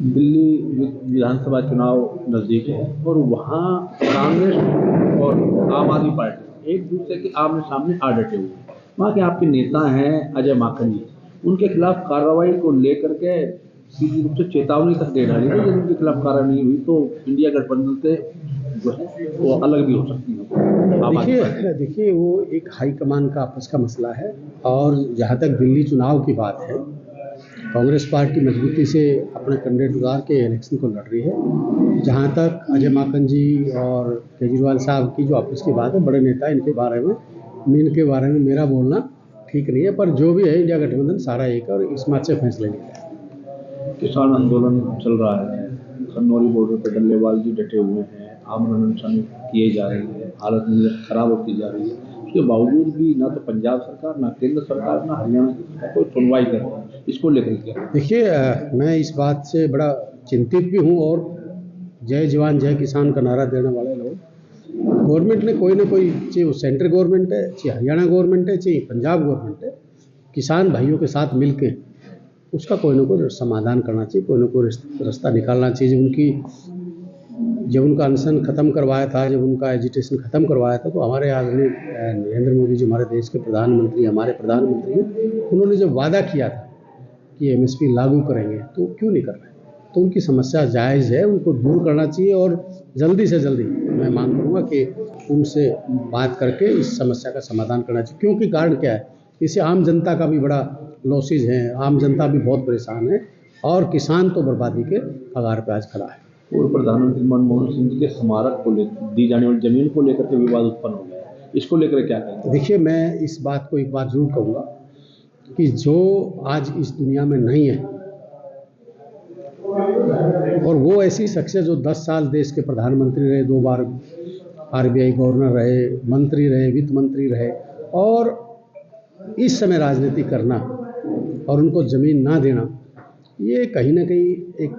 दिल्ली विधानसभा चुनाव नज़दीक है और वहाँ कांग्रेस और आम आदमी पार्टी एक दूसरे के आमने सामने आ डटे हुए हैं। वहाँ के आपके नेता हैं अजय माकन जी, उनके खिलाफ कार्रवाई को लेकर के सीधी रूप से चेतावनी तक दे डाली है। यदि उनके खिलाफ कार्रवाई नहीं हुई तो इंडिया गठबंधन से जो है वो अलग भी हो सकती है। देखिए वो एक हाईकमान का आपस का मसला है। और जहाँ तक दिल्ली चुनाव की बात है, कांग्रेस पार्टी मजबूती से अपने कैंडिडेट उतार के इलेक्शन को लड़ रही है। जहाँ तक अजय माकन जी और केजरीवाल साहब की जो आपस की बात है, बड़े नेता इनके बारे में मेरा बोलना ठीक नहीं है। पर जो भी है, इंडिया गठबंधन सारा एक है और इसमें अच्छे फैसले लिए हैं। किसान आंदोलन चल रहा है, खन्नौरी बॉर्डर पर डल्लेवाल जी डटे हुए हैं, आमरण अनशन किए जा रही है, हालत खराब होती जा रही है। उसके बावजूद भी ना तो पंजाब सरकार, ना केंद्र सरकार, ना हरियाणा की सरकार कोई सुनवाई कर रही है। इसको लेकर क्या? देखिए मैं इस बात से बड़ा चिंतित भी हूँ। और जय जवान जय किसान का नारा देने वाले लोग, गवर्नमेंट ने कोई ना कोई, चाहे वो सेंट्रल गवर्नमेंट है, चाहे हरियाणा गवर्नमेंट है, चाहे पंजाब गवर्नमेंट है, किसान भाइयों के साथ मिलके उसका कोई ना कोई समाधान करना चाहिए, कोई ना कोई रास्ता निकालना चाहिए। जब उनका अनशन ख़त्म करवाया था, जब उनका एजिटेशन ख़त्म करवाया था, तो हमारे आदरणीय नरेंद्र मोदी जी, हमारे देश के प्रधानमंत्री, हमारे प्रधानमंत्री हैं, उन्होंने जब वादा किया था कि MSP लागू करेंगे, तो क्यों नहीं कर रहे? तो उनकी समस्या जायज़ है, उनको दूर करना चाहिए। और जल्दी से जल्दी मैं मांग करूँगा कि उनसे बात करके इस समस्या का समाधान करना चाहिए। क्योंकि कारण क्या है, इससे आम जनता का भी बड़ा लॉसेज है, आम जनता भी बहुत परेशान है और किसान तो बर्बादी के कगार पे आज खड़ा है। पूर्व प्रधानमंत्री मनमोहन सिंह जी के स्मारक को दी जाने वाली जमीन को लेकर के विवाद उत्पन्न हो गया है, इसको लेकर क्या कहेंगे? देखिए मैं इस बात को एक बात जरूर कहूँगा कि जो आज इस दुनिया में नहीं है, और वो ऐसी शख्सियत जो 10 साल देश के प्रधानमंत्री रहे, 2 बार RBI गवर्नर रहे, मंत्री रहे, वित्त मंत्री रहे, और इस समय राजनीति करना और उनको ज़मीन ना देना, ये कहीं ना कहीं एक,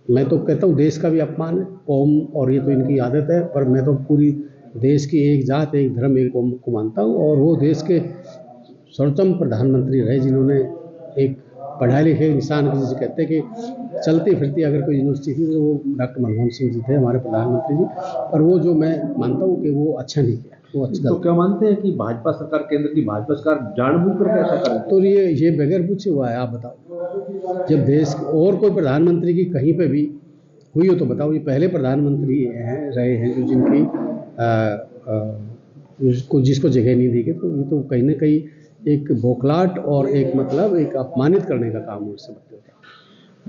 मैं तो कहता हूँ देश का भी अपमान है, कौम, और ये तो इनकी आदत है। पर मैं तो पूरी देश की एक जात, एक धर्म, एक कौम को मानता हूँ। और वो देश के सर्वोत्तम प्रधानमंत्री रहे, जिन्होंने एक पढ़ाई लिखे इंसान की, जिसे कहते हैं कि चलती फिरती अगर कोई यूनिवर्सिटी थी तो वो डॉक्टर मनमोहन सिंह जी थे, हमारे प्रधानमंत्री जी। और वो जो मैं मानता हूँ कि वो अच्छा नहीं किया, वो अच्छा। तो क्या मानते हैं कि भाजपा सरकार, केंद्र की भाजपा सरकार जानबूझकर ऐसा कर रही है? तो ये बगैर पूछे हुआ है, आप बताओ। जब देश और कोई प्रधानमंत्री की कहीं पे भी हुई हो तो बताओ। ये पहले प्रधानमंत्री रहे हैं जो जिसको जगह नहीं दी गई। तो ये तो कहीं ना कहीं एक बौखलाहट और एक मतलब एक अपमानित करने का काम उससे बनते होता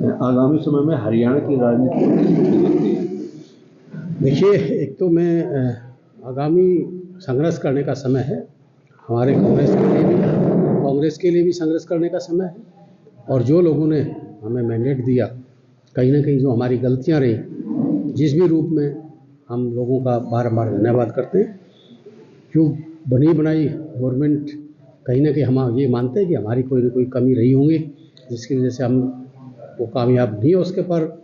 है। आगामी समय में हरियाणा की राजनीति को किस रूप में देखते हैं? देखिए, एक तो मैं आगामी संघर्ष करने का समय है, हमारे कांग्रेस के लिए भी संघर्ष करने का समय है। और जो लोगों ने हमें मैंडेट दिया, कहीं ना कहीं जो हमारी गलतियां रही, जिस भी रूप में हम लोगों का बार-बार धन्यवाद करते हैं। जो बनी बनाई गवर्नमेंट, कहीं ना कहीं हम ये मानते हैं कि हमारी कोई ना कोई कमी रही होंगी, जिसकी वजह से हम वो कामयाब नहीं हो उसके। पर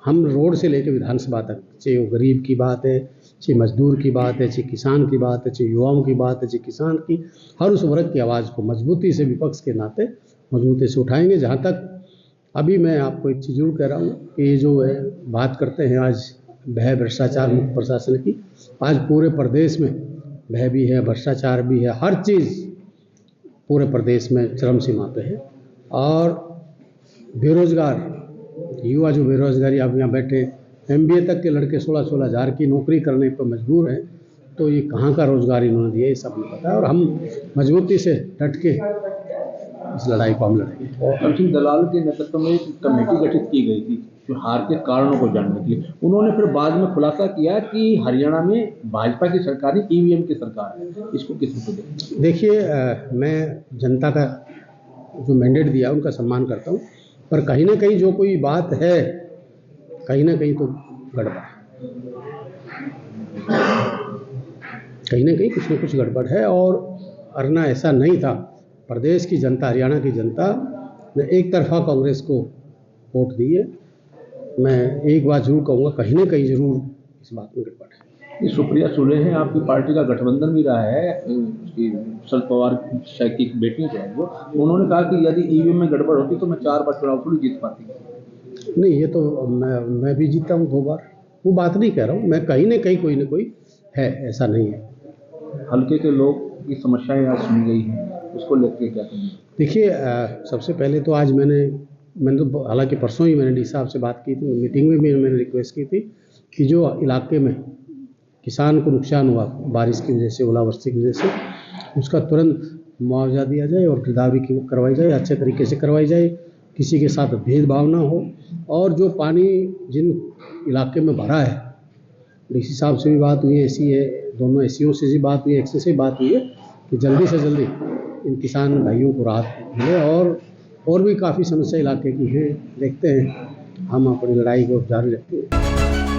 हम रोड से लेकर विधानसभा तक, चाहे वो गरीब की बात है, चाहे मजदूर की बात है, चाहे किसान की बात है, चाहे युवाओं की बात है, चाहे किसान की, हर उस वर्ग की आवाज़ को मजबूती से विपक्ष के नाते मजबूती से उठाएंगे। जहाँ तक अभी मैं आपको एक चीज़ जरूर कह रहा हूँ कि ये जो है बात करते हैं आज भय भ्रष्टाचार मुक्त प्रशासन की, आज पूरे प्रदेश में भय भी है, भ्रष्टाचार भी है, हर चीज़ पूरे प्रदेश में चरम सीमा पे है। और बेरोजगार युवा, जो बेरोजगारी, आप यहाँ बैठे MBA तक के लड़के 16-16 हज़ार की नौकरी करने पर मजबूर हैं। तो ये कहाँ का रोजगार इन्होंने दिया, ये सब नहीं पता है। और हम मजबूती से डट के इस लड़ाई को हम लड़ेंगे। और अर्जुन दलाल के नेतृत्व में एक कमेटी गठित की गई थी जो हार के कारणों को जानने के लिए। उन्होंने फिर बाद में खुलासा किया कि हरियाणा में भाजपा की सरकार ही EVM की सरकार है। इसको किस रूप में देखते हैं? देखिए मैं जनता का जो मैंडेट दिया उनका सम्मान करता हूँ, पर कहीं ना कहीं जो कोई बात है, कहीं ना कहीं तो गड़बड़ है, कहीं ना कहीं कुछ ना कुछ गड़बड़ है। और अरना ऐसा नहीं था। प्रदेश की जनता, हरियाणा की जनता ने एक तरफा कांग्रेस को वोट दी है। मैं एक बात जरूर कहूँगा, कहीं ना कहीं जरूर इस बात में गड़बड़ है। ये सुप्रिया सुले है, आपकी पार्टी का गठबंधन भी रहा है, उसकी शरद पवार की बेटी जो है वो, उन्होंने कहा कि यदि ईवीएम में गड़बड़ होती तो मैं 4 बार चुनाव थोड़ी जीत पाती। नहीं, ये तो मैं भी जीता हूँ 2 बार, वो बात नहीं कह रहा हूँ मैं। कहीं न कोई है, ऐसा नहीं है। हल्के के लोग की समस्याएं आज सुनी गई हैं, उसको लेकर क्या कहेंगे? देखिए, सबसे पहले तो आज मैंने तो हालांकि परसों ही मैंने डी साहब से बात की थी, मीटिंग में भी मैंने रिक्वेस्ट की थी कि जो इलाके में किसान को नुकसान हुआ बारिश की वजह से, ओलावृष्टि की वजह से, उसका तुरंत मुआवजा दिया जाए और गिरदावरी की करवाई जाए, अच्छे तरीके से करवाई जाए, किसी के साथ भेदभाव ना हो। और जो पानी जिन इलाके में भरा है, डीसी साहब से भी बात हुई है, एसी है, दोनों एसीओं से भी बात हुई है, एक्से से भी बात हुई है कि जल्दी से जल्दी इन किसान भाइयों को राहत मिले। और भी काफ़ी समस्या इलाके की हैं, देखते हैं, हम अपनी लड़ाई को जारी रखते हैं।